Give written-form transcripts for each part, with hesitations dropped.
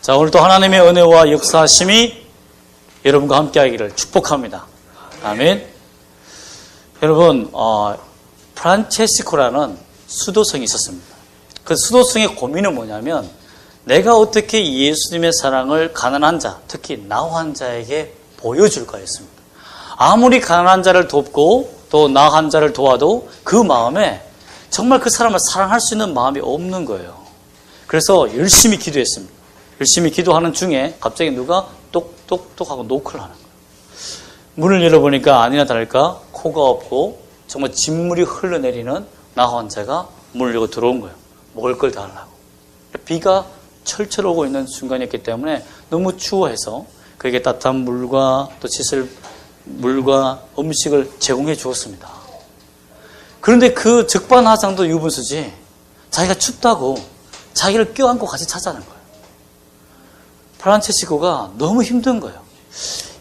자, 오늘도 하나님의 은혜와 역사하심이 여러분과 함께하기를 축복합니다. 아멘. 여러분, 프란체스코라는 수도성이 있었습니다. 그 수도성의 고민은 뭐냐면 내가 어떻게 예수님의 사랑을 가난한 자, 특히 나 환자에게 보여줄까였습니다. 아무리 가난한 자를 돕고 또 나 환자를 도와도 그 마음에 정말 그 사람을 사랑할 수 있는 마음이 없는 거예요. 그래서 열심히 기도했습니다. 열심히 기도하는 중에 갑자기 누가 똑똑똑 하고 노크를 하는 거예요. 문을 열어보니까 아니나 다를까 코가 없고 정말 진물이 흘러내리는 나 환자가 문을 열고 들어온 거예요. 먹을 걸 달라고. 비가 철철 오고 있는 순간이었기 때문에 너무 추워해서 그에게 따뜻한 물과 또 씻을 물과 음식을 제공해 주었습니다. 그런데 그 적반하장도 유분수지 자기가 춥다고 자기를 껴안고 같이 자자는 거예요. 프란체스코가 너무 힘든 거예요.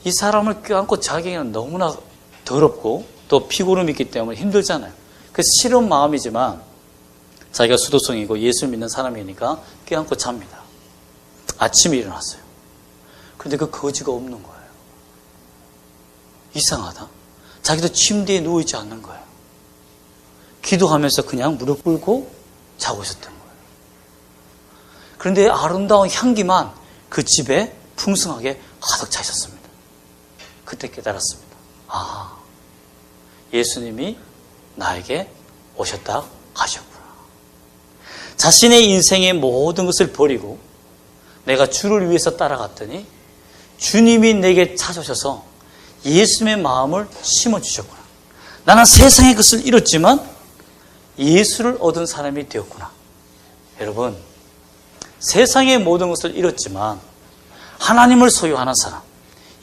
이 사람을 껴안고 자기는 너무나 더럽고 또 피곤함이 있기 때문에 힘들잖아요. 그래서 싫은 마음이지만 자기가 수도성이고 예수 믿는 사람이니까 껴안고 잡니다. 아침에 일어났어요. 그런데 그 거지가 없는 거예요. 이상하다. 자기도 침대에 누워있지 않는 거예요. 기도하면서 그냥 무릎 꿇고 자고 있었던 거예요. 그런데 아름다운 향기만 그 집에 풍성하게 가득 차 있었습니다. 그때 깨달았습니다. 아, 예수님이 나에게 오셨다 가셨구나. 자신의 인생의 모든 것을 버리고 내가 주를 위해서 따라갔더니 주님이 내게 찾아오셔서 예수님의 마음을 심어주셨구나. 나는 세상의 것을 잃었지만 예수를 얻은 사람이 되었구나. 여러분, 세상의 모든 것을 잃었지만 하나님을 소유하는 사람,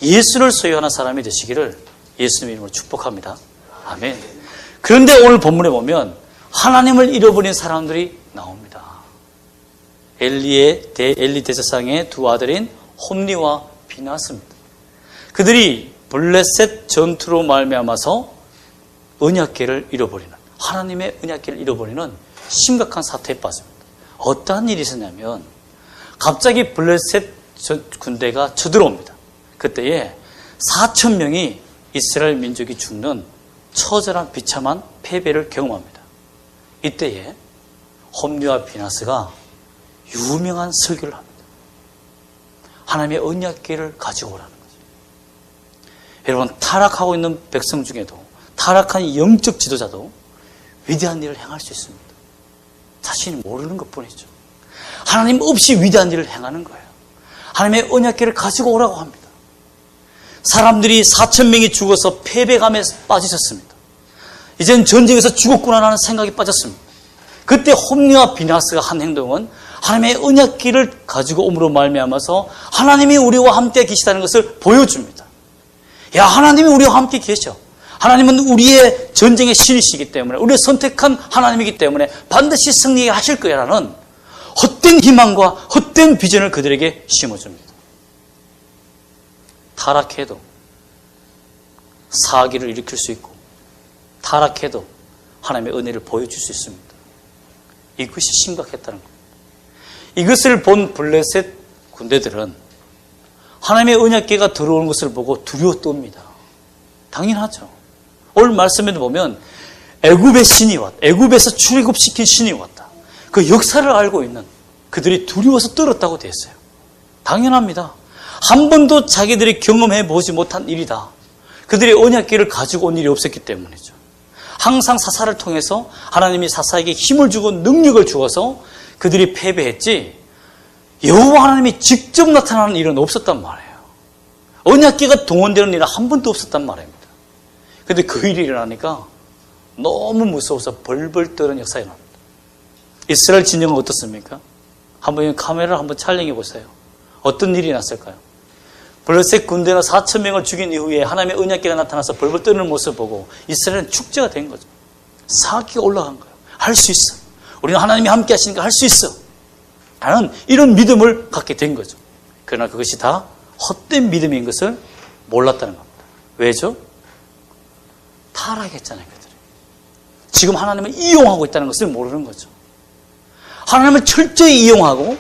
예수를 소유하는 사람이 되시기를 예수님의 이름으로 축복합니다. 아멘. 그런데 오늘 본문에 보면 하나님을 잃어버린 사람들이 나옵니다. 엘리 대제사장의 두 아들인 홈리와 비나스입니다. 그들이 블레셋 전투로 말미암아서 언약궤를 잃어버리는, 하나님의 언약궤를 잃어버리는 심각한 사태에 빠집니다. 어떠한 일이 있었냐면 갑자기 블레셋 군대가 쳐들어옵니다. 그때에 4,000명이 이스라엘 민족이 죽는 처절한 비참한 패배를 경험합니다. 이때에 홈리와 비나스가 유명한 설교를 합니다. 하나님의 언약궤를 가지고 오라는 거죠. 여러분, 타락하고 있는 백성 중에도 타락한 영적 지도자도 위대한 일을 행할 수 있습니다. 자신이 모르는 것뿐이죠. 하나님 없이 위대한 일을 행하는 거예요. 하나님의 언약궤를 가지고 오라고 합니다. 사람들이 4,000명이 죽어서 패배감에 빠지셨습니다. 이젠 전쟁에서 죽었구나라는 생각이 빠졌습니다. 그때 홈리와 비나스가 한 행동은 하나님의 언약궤를 가지고 옴으로 말미암아서 하나님이 우리와 함께 계시다는 것을 보여줍니다. 야, 하나님이 우리와 함께 계셔. 하나님은 우리의 전쟁의 신이시기 때문에, 우리의 선택한 하나님이기 때문에 반드시 승리하게 하실 거야라는 헛된 희망과 헛된 비전을 그들에게 심어줍니다. 타락해도 사기를 일으킬 수 있고 타락해도 하나님의 은혜를 보여줄 수 있습니다. 이것이 심각했다는 겁니다. 이것을 본 블레셋 군대들은 하나님의 언약궤가 들어오는 것을 보고 두려워 떱니다. 당연하죠. 오늘 말씀에도 보면 애굽의 신이 왔다. 애굽에서 출애굽시킨 신이 왔다. 그 역사를 알고 있는 그들이 두려워서 떨었다고 되어 있어요. 당연합니다. 한 번도 자기들이 경험해 보지 못한 일이다. 그들이 언약궤를 가지고 온 일이 없었기 때문이죠. 항상 사사를 통해서 하나님이 사사에게 힘을 주고 능력을 주어서 그들이 패배했지 여호와 하나님이 직접 나타나는 일은 없었단 말이에요. 언약궤가 동원되는 일은 한 번도 없었단 말입니다. 그런데 그 일이 일어나니까 너무 무서워서 벌벌 떠는 역사가 일어납니다. 이스라엘 진영은 어떻습니까? 한번 카메라를 한번 촬영해 보세요. 어떤 일이 났을까요? 블레셋 군대가 4,000명을 죽인 이후에 하나님의 언약궤가 나타나서 벌벌 떠는 모습을 보고 이스라엘은 축제가 된 거죠. 사기가 올라간 거예요. 할 수 있어. 우리는 하나님이 함께 하시니까 할 수 있어. 라는 이런 믿음을 갖게 된 거죠. 그러나 그것이 다 헛된 믿음인 것을 몰랐다는 겁니다. 왜죠? 타락했잖아요, 그들이. 지금 하나님을 이용하고 있다는 것을 모르는 거죠. 하나님을 철저히 이용하고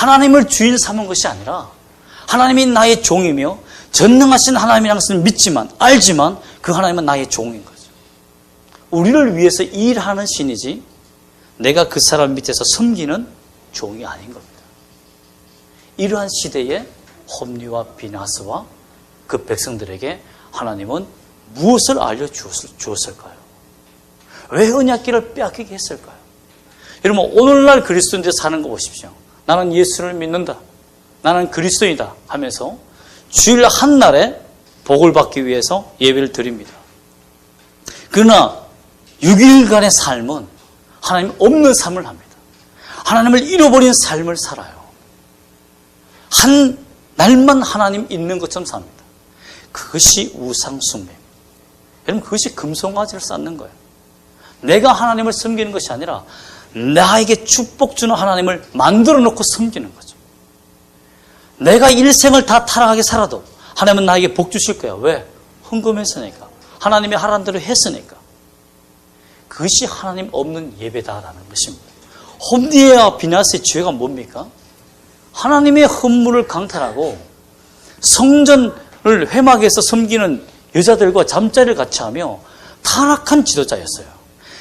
하나님을 주인 삼은 것이 아니라 하나님이 나의 종이며 전능하신 하나님이라는 것을 믿지만 알지만 그 하나님은 나의 종인 거죠. 우리를 위해서 일하는 신이지 내가 그 사람 밑에서 섬기는 종이 아닌 겁니다. 이러한 시대에 홈리와 비나스와 그 백성들에게 하나님은 무엇을 알려주었을까요? 왜 언약궤를 빼앗기게 했을까요? 여러분, 오늘날 그리스도인들 사는 거 보십시오. 나는 예수를 믿는다, 나는 그리스도이다 하면서 주일 한날에 복을 받기 위해서 예배를 드립니다. 그러나 6일간의 삶은 하나님 없는 삶을 합니다. 하나님을 잃어버린 삶을 살아요. 한 날만 하나님 있는 것처럼 삽니다. 그것이 우상숭배입니다. 여러분, 그것이 금송아지를 쌓는 거예요. 내가 하나님을 섬기는 것이 아니라 나에게 축복 주는 하나님을 만들어 놓고 섬기는 거죠. 내가 일생을 다 타락하게 살아도 하나님은 나에게 복 주실 거야. 왜? 헌금했으니까. 하나님이 하라는 대로 했으니까. 그것이 하나님 없는 예배다라는 것입니다. 홈리와 비나스의 죄가 뭡니까? 하나님의 헌물을 강탈하고 성전을 회막에서 섬기는 여자들과 잠자리를 같이 하며 타락한 지도자였어요.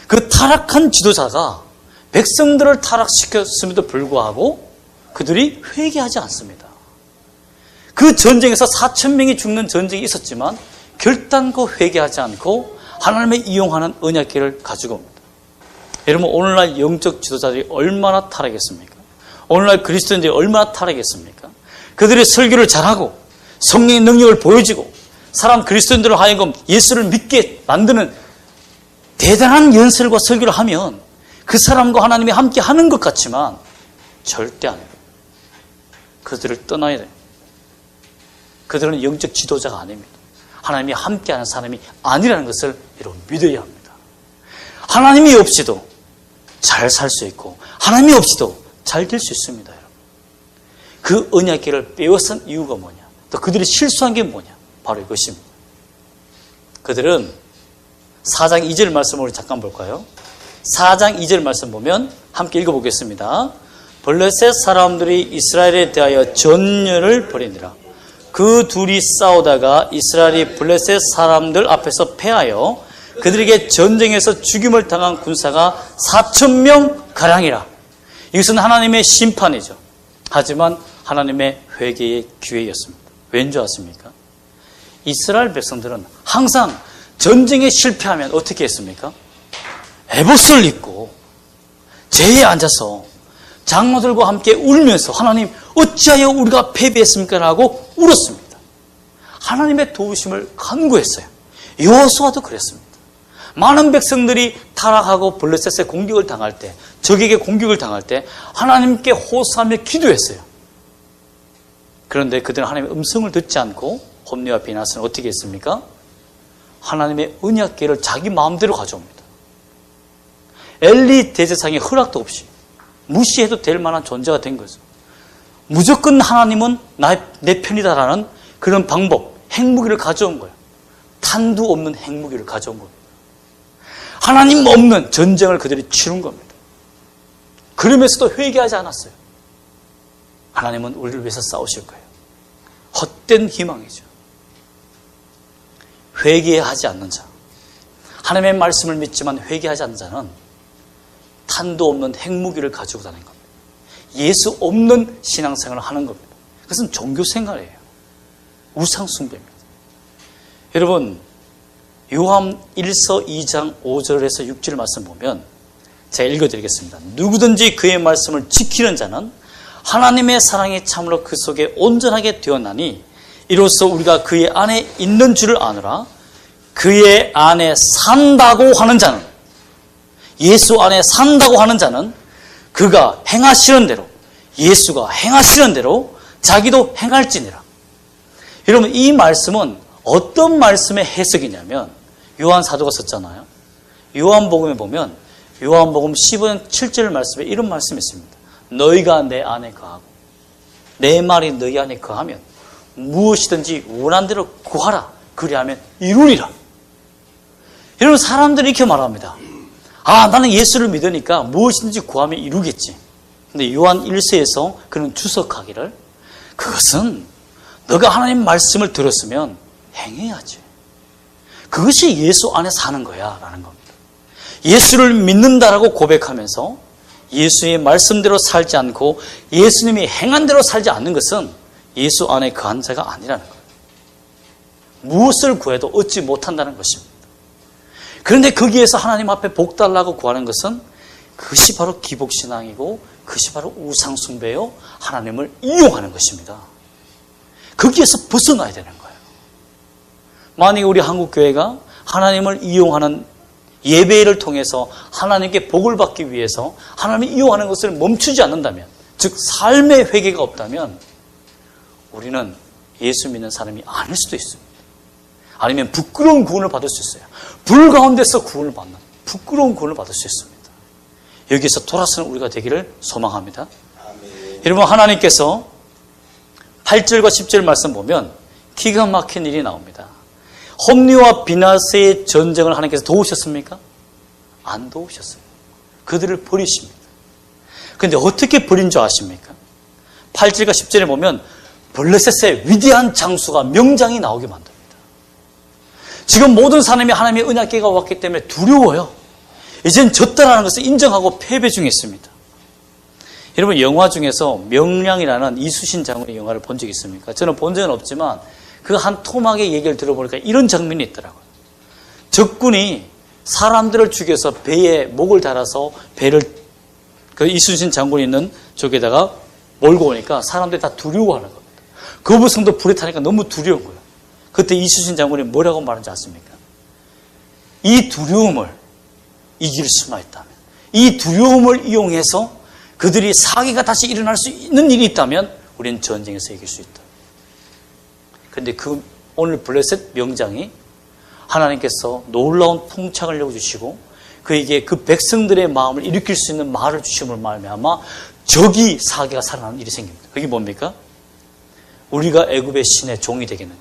그 타락한 지도자가 백성들을 타락시켰음에도 불구하고 그들이 회개하지 않습니다. 그 전쟁에서 4,000명이 죽는 전쟁이 있었지만 결단코 회개하지 않고 하나님을 이용하는 언약궤를 가지고 옵니다. 여러분, 오늘날 영적 지도자들이 얼마나 타락했습니까? 오늘날 그리스도인들이 얼마나 타락했습니까? 그들의 설교를 잘하고 성령의 능력을 보여주고 사람 그리스도인들을 하여금 예수를 믿게 만드는 대단한 연설과 설교를 하면 그 사람과 하나님이 함께 하는 것 같지만 절대 아니에요. 그들을 떠나야 돼요. 그들은 영적 지도자가 아닙니다. 하나님이 함께하는 사람이 아니라는 것을 여러분 믿어야 합니다. 하나님이 없이도 잘 살 수 있고 하나님이 없이도 잘 될 수 있습니다. 여러분. 그 언약궤를 빼앗은 이유가 뭐냐? 또 그들이 실수한 게 뭐냐? 바로 이것입니다. 그들은 4장 2절 말씀을 잠깐 볼까요? 4장 2절 말씀 보면 함께 읽어보겠습니다. 블레셋 사람들이 이스라엘에 대하여 전열을 벌이니라. 그 둘이 싸우다가 이스라엘이 블레셋 사람들 앞에서 패하여 그들에게 전쟁에서 죽임을 당한 군사가 4,000명 가량이라. 이것은 하나님의 심판이죠. 하지만 하나님의 회개의 기회였습니다. 왠 줄 아십니까? 이스라엘 백성들은 항상 전쟁에 실패하면 어떻게 했습니까? 에봇을 입고 제에 앉아서 장로들과 함께 울면서 하나님 어찌하여 우리가 패배했습니까? 라고 울었습니다. 하나님의 도우심을 간구했어요. 여호수아도 그랬습니다. 많은 백성들이 타락하고 블레셋의 공격을 당할 때, 적에게 공격을 당할 때 하나님께 호소하며 기도했어요. 그런데 그들은 하나님의 음성을 듣지 않고 홈리와 비나스는 어떻게 했습니까? 하나님의 언약궤를 자기 마음대로 가져옵니다. 엘리 대제사장의 허락도 없이 무시해도 될 만한 존재가 된 거죠. 무조건 하나님은 내 편이다라는 그런 방법, 핵무기를 가져온 거예요. 탄두 없는 핵무기를 가져온 겁니다. 하나님 없는 전쟁을 그들이 치른 겁니다. 그러면서도 회개하지 않았어요. 하나님은 우리를 위해서 싸우실 거예요. 헛된 희망이죠. 회개하지 않는 자, 하나님의 말씀을 믿지만 회개하지 않는 자는 탄도 없는 핵무기를 가지고 다니는 겁니다. 예수 없는 신앙생활을 하는 겁니다. 그것은 종교생활이에요. 우상숭배입니다. 여러분, 요한 1서 2장 5절에서 6절 말씀 보면 제가 읽어드리겠습니다. 누구든지 그의 말씀을 지키는 자는 하나님의 사랑이 참으로 그 속에 온전하게 되었나니 이로써 우리가 그의 안에 있는 줄을 아노라. 그의 안에 산다고 하는 자는, 예수 안에 산다고 하는 자는 그가 행하시는 대로, 예수가 행하시는 대로 자기도 행할지니라. 여러분, 이 말씀은 어떤 말씀의 해석이냐면 요한 사도가 썼잖아요. 요한복음에 보면 요한복음 15장 7절 말씀에 이런 말씀이 있습니다. 너희가 내 안에 거하고 내 말이 너희 안에 거하면 무엇이든지 원한 대로 구하라. 그리하면 이루리라. 여러분, 사람들이 이렇게 말합니다. 아, 나는 예수를 믿으니까 무엇이든지 구하면 이루겠지. 근데 요한 1세에서 그는 주석하기를 그것은 너가 하나님 말씀을 들었으면 행해야지. 그것이 예수 안에 사는 거야 라는 겁니다. 예수를 믿는다라고 고백하면서 예수의 말씀대로 살지 않고 예수님이 행한 대로 살지 않는 것은 예수 안에 거한 자가 아니라는 거예요. 무엇을 구해도 얻지 못한다는 것입니다. 그런데 거기에서 하나님 앞에 복 달라고 구하는 것은 그것이 바로 기복신앙이고 그것이 바로 우상숭배요 하나님을 이용하는 것입니다. 거기에서 벗어나야 되는 거예요. 만약에 우리 한국교회가 하나님을 이용하는 예배를 통해서 하나님께 복을 받기 위해서 하나님을 이용하는 것을 멈추지 않는다면, 즉 삶의 회개가 없다면 우리는 예수 믿는 사람이 아닐 수도 있습니다. 아니면 부끄러운 구원을 받을 수 있어요. 불 가운데서 구원을 받는 부끄러운 구원을 받을 수 있습니다. 여기서 돌아서는 우리가 되기를 소망합니다. 아멘. 여러분, 하나님께서 8절과 10절 말씀 보면 기가 막힌 일이 나옵니다. 홈리와 비나스의 전쟁을 하나님께서 도우셨습니까? 안 도우셨어요. 그들을 버리십니다. 그런데 어떻게 버린 줄 아십니까? 8절과 10절에 보면 블레셋의 위대한 장수가 명장이 나오게 만듭니다. 지금 모든 사람이 하나님의 언약궤가 왔기 때문에 두려워요. 이젠 졌다라는 것을 인정하고 패배 중에 있습니다. 여러분, 영화 중에서 명량이라는 이수신 장군의 영화를 본 적이 있습니까? 저는 본 적은 없지만 그 한 토막의 얘기를 들어보니까 이런 장면이 있더라고요. 적군이 사람들을 죽여서 배에 목을 달아서 배를 그 이수신 장군이 있는 쪽에다가 몰고 오니까 사람들이 다 두려워하는 겁니다. 거부성도 불에 타니까 너무 두려운 거예요. 그때 이수신 장군이 뭐라고 말하는지 아십니까? 이 두려움을 이길 수만 있다면, 이 두려움을 이용해서 그들이 사기가 다시 일어날 수 있는 일이 있다면 우리는 전쟁에서 이길 수 있다. 그런데 그 오늘 블레셋 명장이 하나님께서 놀라운 통창을 내어주시고 그에게 그 백성들의 마음을 일으킬 수 있는 말을 주심을 말미암아 적이 사기가 살아나는 일이 생깁니다. 그게 뭡니까? 우리가 애굽의 신의 종이 되겠느냐?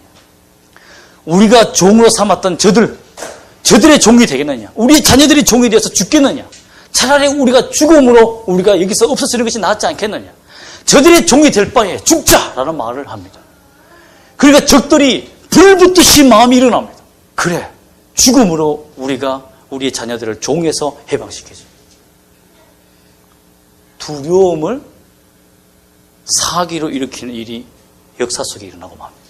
우리가 종으로 삼았던 저들의 종이 되겠느냐? 우리 자녀들이 종이 되어서 죽겠느냐? 차라리 우리가 죽음으로 우리가 여기서 없어지는 것이 낫지 않겠느냐? 저들의 종이 될 바에 죽자라는 말을 합니다. 그러니까 적들이 불붙듯이 마음이 일어납니다. 그래, 죽음으로 우리가 우리의 자녀들을 종에서 해방시키죠. 두려움을 사기로 일으키는 일이 역사 속에 일어나고 맙니다.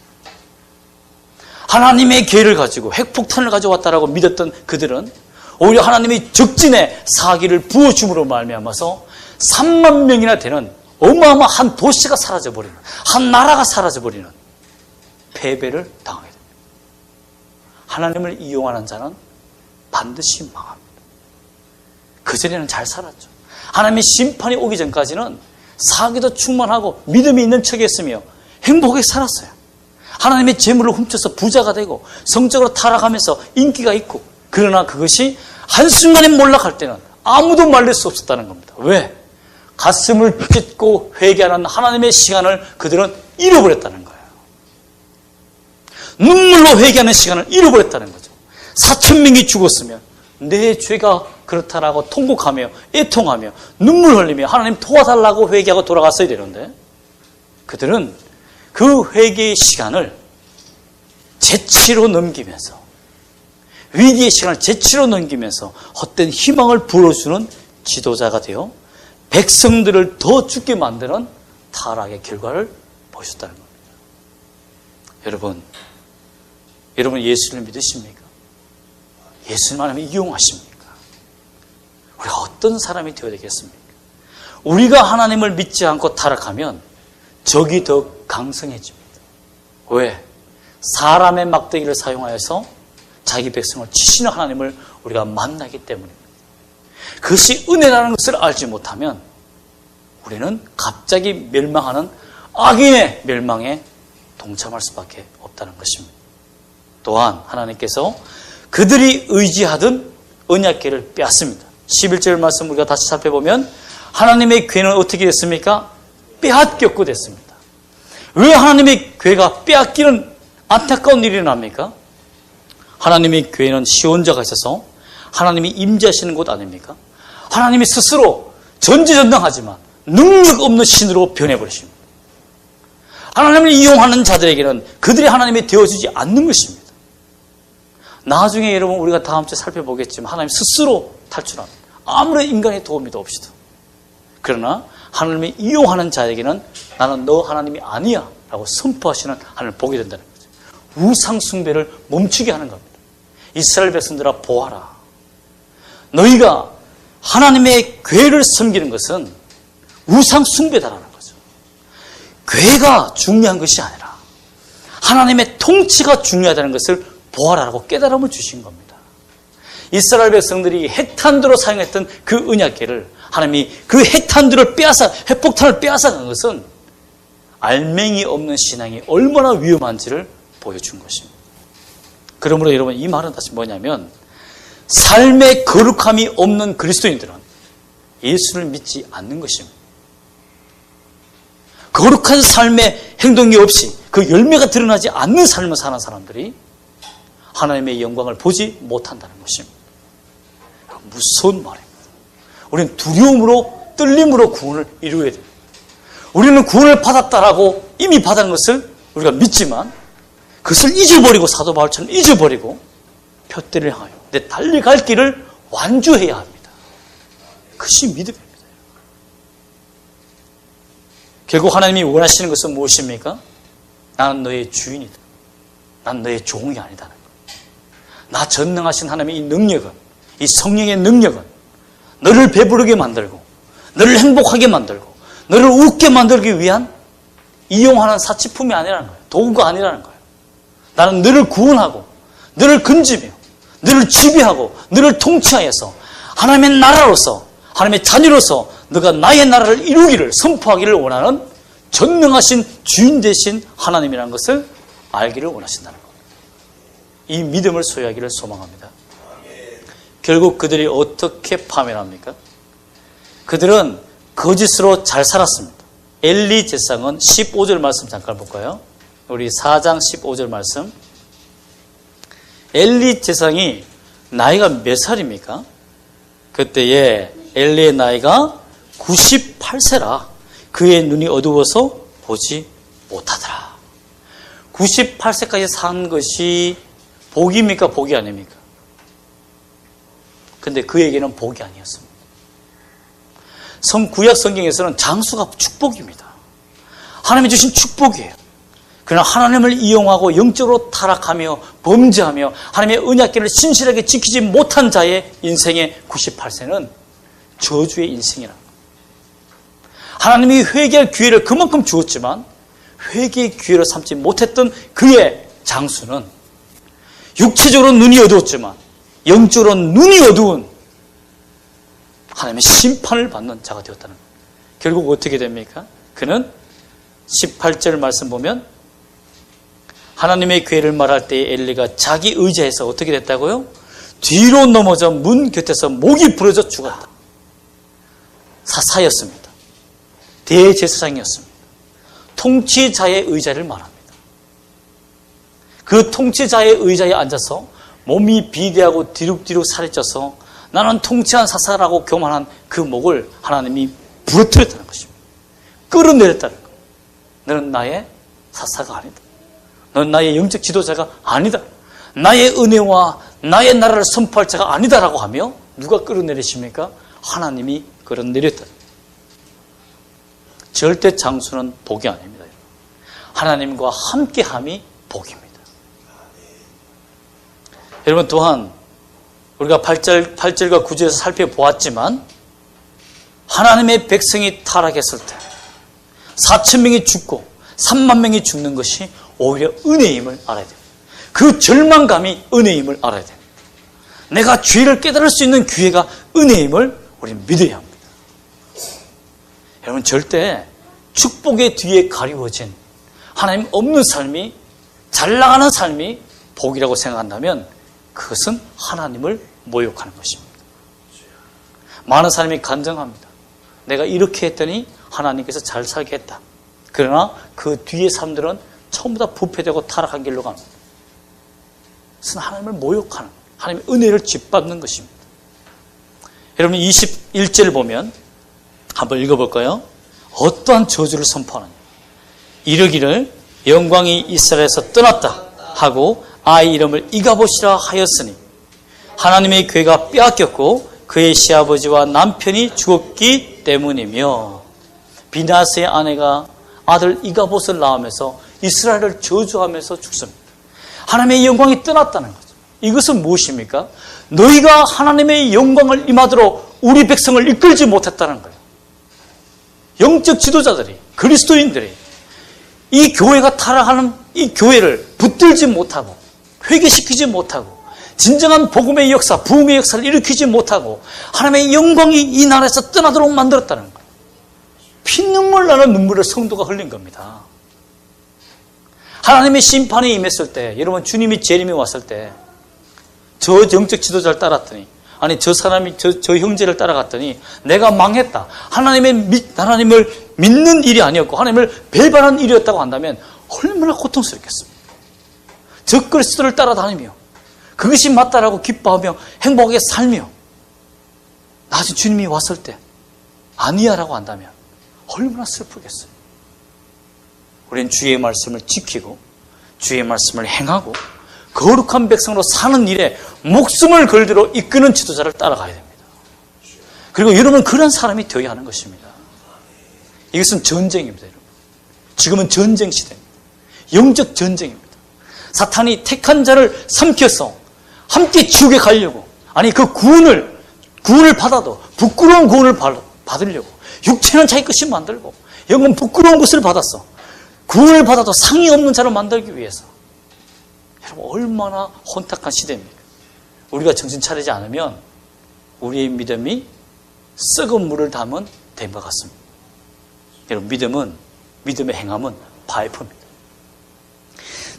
하나님의 계를 가지고 핵폭탄을 가져왔다라고 믿었던 그들은 오히려 하나님이 적진에 사기를 부어줌으로 말미암아서 3만 명이나 되는 어마어마한 도시가 사라져버리는, 한 나라가 사라져버리는 패배를 당하게 됩니다. 하나님을 이용하는 자는 반드시 망합니다. 그전에는 잘 살았죠. 하나님의 심판이 오기 전까지는 사기도 충만하고 믿음이 있는 척했으며 행복하게 살았어요. 하나님의 재물을 훔쳐서 부자가 되고 성적으로 타락하면서 인기가 있고, 그러나 그것이 한순간에 몰락할 때는 아무도 말릴 수 없었다는 겁니다. 왜? 가슴을 찢고 회개하는 하나님의 시간을 그들은 잃어버렸다는 거예요. 눈물로 회개하는 시간을 잃어버렸다는 거죠. 4,000명이 죽었으면 내 죄가 그렇다라고 통곡하며 애통하며 눈물 흘리며 하나님 도와달라고 회개하고 돌아갔어야 되는데, 그들은 그 회개의 시간을 재치로 넘기면서, 위기의 시간을 재치로 넘기면서 헛된 희망을 불어주는 지도자가 되어 백성들을 더 죽게 만드는 타락의 결과를 보셨다는 겁니다. 여러분 예수를 믿으십니까? 예수님 하나님 이용하십니까? 우리가 어떤 사람이 되어야 되겠습니까? 우리가 하나님을 믿지 않고 타락하면 적이 더 강성해집니다. 왜? 사람의 막대기를 사용하여서 자기 백성을 치시는 하나님을 우리가 만나기 때문입니다. 그것이 은혜라는 것을 알지 못하면 우리는 갑자기 멸망하는 악인의 멸망에 동참할 수밖에 없다는 것입니다. 또한 하나님께서 그들이 의지하던 언약궤를 빼앗습니다. 11절 말씀 우리가 다시 살펴보면 하나님의 궤는 어떻게 됐습니까? 빼앗겼고 됐습니다. 왜 하나님의 궤가 빼앗기는 안타까운 일이 납니까? 하나님의 궤는 시온자가 있어서 하나님이 임재하시는 곳 아닙니까? 하나님이 스스로 전지전능하지만 능력 없는 신으로 변해버리십니다. 하나님을 이용하는 자들에게는 그들이 하나님이 되어주지 않는 것입니다. 나중에 여러분 우리가 다음 주에 살펴보겠지만 하나님 스스로 탈출합니다. 아무런 인간의 도움도 없이도. 그러나 하나님이 이용하는 자에게는 나는 너 하나님이 아니야 라고 선포하시는 하나님을 보게 된다는 거죠. 우상 숭배를 멈추게 하는 겁니다. 이스라엘 백성들아 보아라. 너희가 하나님의 궤를 섬기는 것은 우상 숭배다라는 거죠. 궤가 중요한 것이 아니라 하나님의 통치가 중요하다는 것을 보아라라고 깨달음을 주신 겁니다. 이스라엘 백성들이 핵탄두로 사용했던 그 언약궤를 하나님이 그 핵탄두를 핵폭탄을 빼앗아간 것은 알맹이 없는 신앙이 얼마나 위험한지를 보여준 것입니다. 그러므로 여러분 이 말은 다시 뭐냐면 삶의 거룩함이 없는 그리스도인들은 예수를 믿지 않는 것입니다. 거룩한 삶의 행동이 없이 그 열매가 드러나지 않는 삶을 사는 사람들이 하나님의 영광을 보지 못한다는 것입니다. 무서운 말입니다. 우리는 두려움으로 떨림으로 구원을 이루어야 됩니다. 우리는 구원을 받았다라고 이미 받은 것을 우리가 믿지만 그것을 잊어버리고 사도 바울처럼 잊어버리고 표대를 향하여 내 달려갈 길을 완주해야 합니다. 그것이 믿음입니다. 결국 하나님이 원하시는 것은 무엇입니까? 나는 너의 주인이다. 난 너의 종이 아니다는 것. 나 전능하신 하나님의 이 능력은, 이 성령의 능력은 너를 배부르게 만들고 너를 행복하게 만들고 너를 웃게 만들기 위한 이용하는 사치품이 아니라는 거예요. 도구가 아니라는 거예요. 나는 너를 구원하고 너를 건지며 너를 지배하고 너를 통치하여서 하나님의 나라로서 하나님의 자녀로서 너가 나의 나라를 이루기를 선포하기를 원하는 전능하신 주인 되신 하나님이라는 것을 알기를 원하신다는 겁니다. 이 믿음을 소유하기를 소망합니다. 결국 그들이 어떻게 파멸합니까? 그들은 거짓으로 잘 살았습니다. 엘리 제사장은 15절 말씀 잠깐 볼까요? 우리 4장 15절 말씀. 엘리 제사장이 나이가 몇 살입니까? 그때에 엘리의 나이가 98세라 그의 눈이 어두워서 보지 못하더라. 98세까지 산 것이 복입니까? 복이 아닙니까? 근데 그에게는 복이 아니었습니다. 구약 성경에서는 장수가 축복입니다. 하나님이 주신 축복이에요. 그러나 하나님을 이용하고 영적으로 타락하며 범죄하며 하나님의 언약궤를 신실하게 지키지 못한 자의 인생의 98세는 저주의 인생이라. 하나님이 회개할 기회를 그만큼 주었지만 회개의 기회를 삼지 못했던 그의 장수는 육체적으로 눈이 어두웠지만 영적으로 눈이 어두운 하나님의 심판을 받는 자가 되었다는 거예요. 결국 어떻게 됩니까? 그는 18절 말씀 보면 하나님의 궤를 말할 때 엘리가 자기 의자에서 어떻게 됐다고요? 뒤로 넘어져 문 곁에서 목이 부러져 죽었다. 사사였습니다. 대제사장이었습니다. 통치자의 의자를 말합니다. 그 통치자의 의자에 앉아서 몸이 비대하고 뒤룩뒤룩 살이 쪄서 나는 통치한 사사라고 교만한 그 목을 하나님이 부러뜨렸다는 것입니다. 끌어내렸다는 것. 너는 나의 사사가 아니다. 너는 나의 영적 지도자가 아니다. 나의 은혜와 나의 나라를 선포할 자가 아니다라고 하며 누가 끌어내리십니까? 하나님이 끌어내렸다. 절대 장수는 복이 아닙니다. 하나님과 함께함이 복입니다. 여러분 또한 우리가 8절과 9절에서 살펴보았지만 하나님의 백성이 타락했을 때 4,000명이 죽고 3만 명이 죽는 것이 오히려 은혜임을 알아야 됩니다. 그 절망감이 은혜임을 알아야 됩니다. 내가 죄를 깨달을 수 있는 기회가 은혜임을 우리는 믿어야 합니다. 여러분 절대 축복의 뒤에 가리워진 하나님 없는 삶이 잘 나가는 삶이 복이라고 생각한다면 그것은 하나님을 모욕하는 것입니다. 많은 사람이 간증합니다. 내가 이렇게 했더니 하나님께서 잘 살게 했다. 그러나 그 뒤에 사람들은 전부 다 부패되고 타락한 길로 갑니다. 그것은 하나님을 모욕하는, 하나님의 은혜를 짓밟는 것입니다. 여러분 21절을 보면 한번 읽어볼까요? 어떠한 저주를 선포하느냐. 이르기를 영광이 이스라엘에서 떠났다 하고 아이 이름을 이가봇이라 하였으니 하나님의 교회가 빼앗겼고 그의 시아버지와 남편이 죽었기 때문이며, 비나스의 아내가 아들 이가봇을 낳으면서 이스라엘을 저주하면서 죽습니다. 하나님의 영광이 떠났다는 거죠. 이것은 무엇입니까? 너희가 하나님의 영광을 임하도록 우리 백성을 이끌지 못했다는 거예요. 영적 지도자들이, 그리스도인들이 이 교회가 타락하는 이 교회를 붙들지 못하고 회개시키지 못하고 진정한 복음의 역사, 부흥의 역사를 일으키지 못하고 하나님의 영광이 이 나라에서 떠나도록 만들었다는 거예요. 피눈물 나는 눈물을 성도가 흘린 겁니다. 하나님의 심판이 임했을 때, 여러분 주님이 재림이 왔을 때 저 영적 지도자를 따랐더니, 아니 저 사람이 저 형제를 따라갔더니 내가 망했다, 하나님을 믿는 일이 아니었고 하나님을 배반하는 일이었다고 한다면 얼마나 고통스럽겠습니까? 저 그리스도를 따라다니며 그것이 맞다라고 기뻐하며 행복하게 살며 나중에 주님이 왔을 때 아니야라고 한다면 얼마나 슬프겠어요. 우리는 주의 말씀을 지키고 주의 말씀을 행하고 거룩한 백성으로 사는 일에 목숨을 걸들어 이끄는 지도자를 따라가야 됩니다. 그리고 여러분 그런 사람이 되어야 하는 것입니다. 이것은 전쟁입니다. 여러분. 지금은 전쟁 시대입니다. 영적 전쟁입니다. 사탄이 택한 자를 삼켜서 함께 지옥에 가려고, 아니 그 구원을 받아도 부끄러운 구원을 받으려고 육체는 자기 것이 만들고 영은 부끄러운 것을 받았어. 구원을 받아도 상이 없는 자를 만들기 위해서. 여러분 얼마나 혼탁한 시대입니까? 우리가 정신 차리지 않으면 우리의 믿음이 썩은 물을 담은 댐과 같습니다. 여러분 믿음의 행함은 파이프입니다.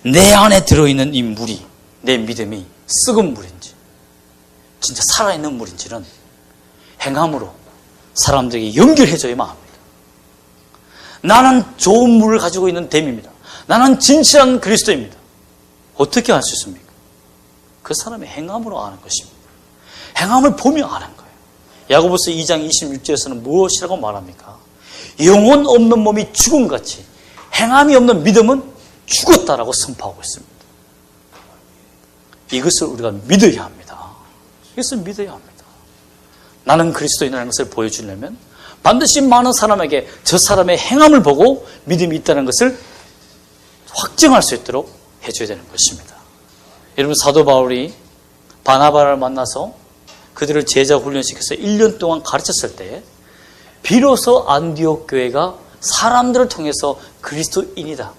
내 안에 들어있는 이 물이, 내 믿음이 썩은 물인지 진짜 살아있는 물인지는 행함으로 사람들에게 연결해줘야만 합니다. 나는 좋은 물을 가지고 있는 댐입니다. 나는 진실한 그리스도입니다. 어떻게 알 수 있습니까? 그 사람의 행함으로 아는 것입니다. 행함을 보며 아는 거예요. 야고보서 2장 26절에서는 무엇이라고 말합니까? 영혼 없는 몸이 죽음같이 행함이 없는 믿음은 죽었다라고 선포하고 있습니다. 이것을 우리가 믿어야 합니다. 이것을 믿어야 합니다. 나는 그리스도인이라는 것을 보여주려면 반드시 많은 사람에게 저 사람의 행함을 보고 믿음이 있다는 것을 확증할 수 있도록 해줘야 되는 것입니다. 여러분 사도 바울이 바나바를 만나서 그들을 제자 훈련시켜서 1년 동안 가르쳤을 때 비로소 안디옥 교회가 사람들을 통해서 그리스도인이다,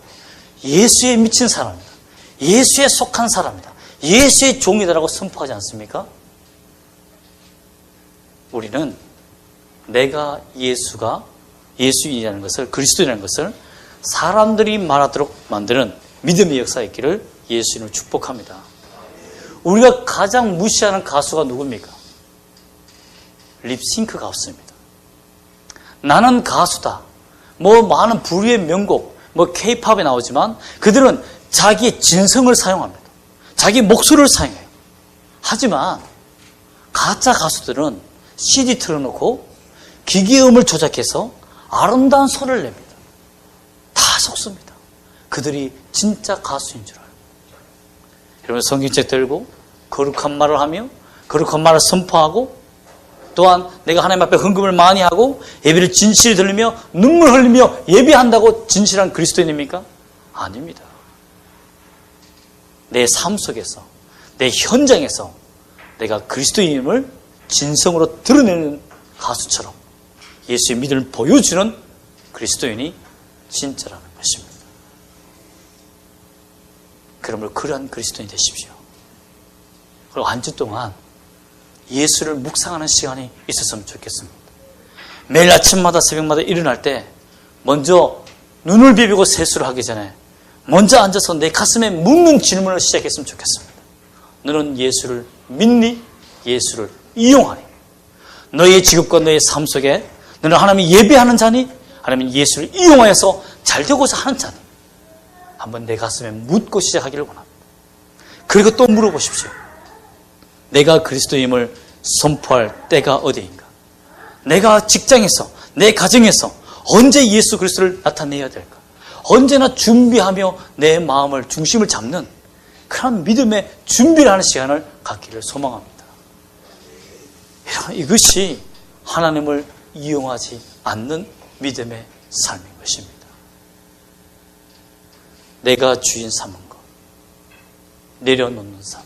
예수에 미친 사람이다, 예수에 속한 사람이다, 예수의 종이다라고 선포하지 않습니까? 우리는 내가 예수인이라는 것을, 그리스도인이라는 것을 사람들이 말하도록 만드는 믿음의 역사에 있기를 예수님을 축복합니다. 우리가 가장 무시하는 가수가 누굽니까? 립싱크 가수입니다. 나는 가수다, 많은 부류의 명곡, K-팝에 나오지만 그들은 자기의 진성을 사용합니다. 자기 목소리를 사용해요. 하지만 가짜 가수들은 CD 틀어놓고 기계음을 조작해서 아름다운 소리를 냅니다. 다 속습니다. 그들이 진짜 가수인 줄 알아요. 여러분 성경책 들고 거룩한 말을 하며 거룩한 말을 선포하고 또한 내가 하나님 앞에 헌금을 많이 하고 예배를 진실히 들으며 눈물 흘리며 예배한다고 진실한 그리스도인입니까? 아닙니다. 내 삶 속에서, 내 현장에서 내가 그리스도인임을 진성으로 드러내는 가수처럼 예수의 믿음을 보여주는 그리스도인이 진짜라는 것입니다. 그러므로 그러한 그리스도인이 되십시오. 그리고 한 주 동안 예수를 묵상하는 시간이 있었으면 좋겠습니다. 매일 아침마다 새벽마다 일어날 때 먼저 눈을 비비고 세수를 하기 전에 먼저 앉아서 내 가슴에 묻는 질문을 시작했으면 좋겠습니다. 너는 예수를 믿니? 예수를 이용하니? 너의 직업과 너의 삶 속에 너는 하나님을 예배하는 자니? 아니면 예수를 이용하여서 잘 되고자 하는 자니? 한번 내 가슴에 묻고 시작하기를 원합니다. 그리고 또 물어보십시오. 내가 그리스도임을 선포할 때가 어디인가? 내가 직장에서, 내 가정에서 언제 예수 그리스도를 나타내야 될까? 언제나 준비하며 내 마음을 중심을 잡는 그런 믿음의 준비를 하는 시간을 갖기를 소망합니다. 이것이 하나님을 이용하지 않는 믿음의 삶인 것입니다. 내가 주인 삼은 것, 내려놓는 삶,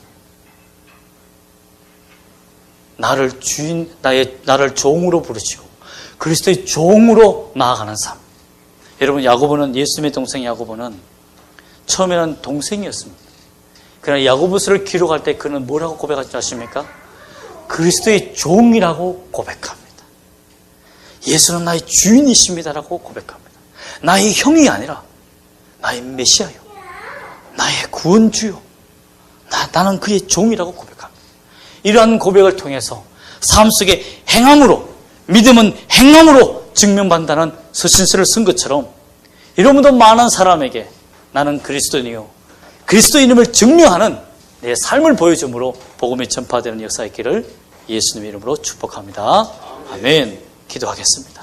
나를 주인, 나를 종으로 부르시고 그리스도의 종으로 나아가는 삶. 여러분, 야고보는, 예수님의 동생 야고보는 처음에는 동생이었습니다. 그러나 야고보서를 기록할 때 그는 뭐라고 고백하지 아십니까? 그리스도의 종이라고 고백합니다. 예수는 나의 주인이십니다라고 고백합니다. 나의 형이 아니라 나의 메시아요, 나의 구원주요, 나는 그의 종이라고 고백합니다. 이러한 고백을 통해서 삶 속에 행함으로, 믿음은 행함으로 증명받는다는 서신서를 쓴 것처럼 여러분도 많은 사람에게 나는 그리스도인이요, 그리스도인임을 증명하는 내 삶을 보여줌으로 복음이 전파되는 역사가 있기를 예수님의 이름으로 축복합니다. 아멘. 기도하겠습니다.